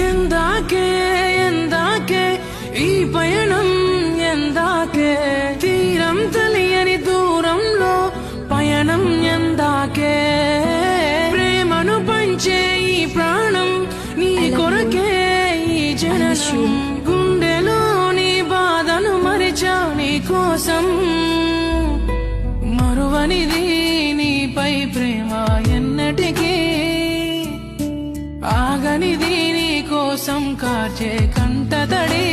ఎందాకే ఎందాకే ఈ పయనం ఎందాకే తీరం తెలియని దూరంలో పయనం ఎందాకే ప్రేమను పంచే ఈ ప్రాణం నీ కొరకే ఈ జననం గుండెలోని బాధను మరిచా నీ కోసం మరువనిది నీపై ప్రేమ ఎన్నటికీ ఆగనిది నీ కోసం కార్చే కంటతడి